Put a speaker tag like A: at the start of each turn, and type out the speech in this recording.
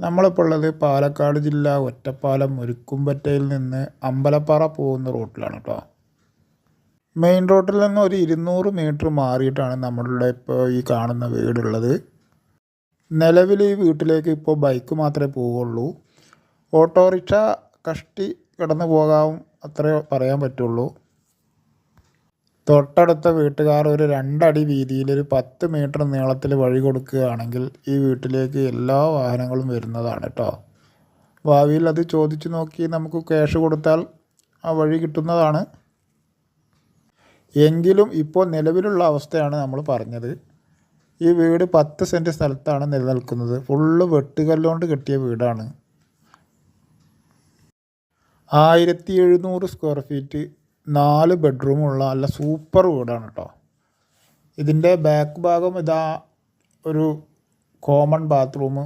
A: നമ്മളിപ്പോൾ ഉള്ളത് പാലക്കാട് ജില്ല ഒറ്റപ്പാലം മുരുക്കുംപറ്റയിൽ നിന്ന് അമ്പലപ്പാറ പോകുന്ന റൂട്ടിലാണ് കേട്ടോ. മെയിൻ റോഡിൽ നിന്ന് ഒരു 200 മീറ്റർ മാറിയിട്ടാണ് നമ്മളുടെ ഇപ്പോൾ ഈ കാണുന്ന വീടുള്ളത്. നിലവിൽ ഈ വീട്ടിലേക്ക് ഇപ്പോൾ ബൈക്ക് മാത്രമേ പോവുള്ളൂ. ഓട്ടോറിക്ഷ കഷ്ടി കിടന്നു പോകാവും, അത്രേ പറയാൻ പറ്റുള്ളൂ. തൊട്ടടുത്ത വീട്ടുകാർ ഒരു 2 അടി വീതിയിൽ ഒരു 10 മീറ്റർ നീളത്തിൽ വഴി കൊടുക്കുകയാണെങ്കിൽ ഈ വീട്ടിലേക്ക് എല്ലാ വാഹനങ്ങളും വരുന്നതാണ് കേട്ടോ. ഭാവിയിൽ അത് ചോദിച്ചു നോക്കി നമുക്ക് ക്യാഷ് കൊടുത്താൽ ആ വഴി കിട്ടുന്നതാണ്. എങ്കിലും ഇപ്പോൾ നിലവിലുള്ള അവസ്ഥയാണ് നമ്മൾ പറഞ്ഞത്. ഈ വീട് 10 സെൻറ്റ് സ്ഥലത്താണ് നിലനിൽക്കുന്നത്. ഫുള്ള് വെട്ടുകല്ലുകൊണ്ട് കെട്ടിയ വീടാണ്. 1700 സ്ക്വയർ ഫീറ്റ്, 4 ബെഡ്റൂമുള്ള നല്ല സൂപ്പർ വീടാണ് കേട്ടോ. ഇതിൻ്റെ ബാക്ക് ഭാഗം ഇതാ ഒരു കോമൺ ബാത്റൂം,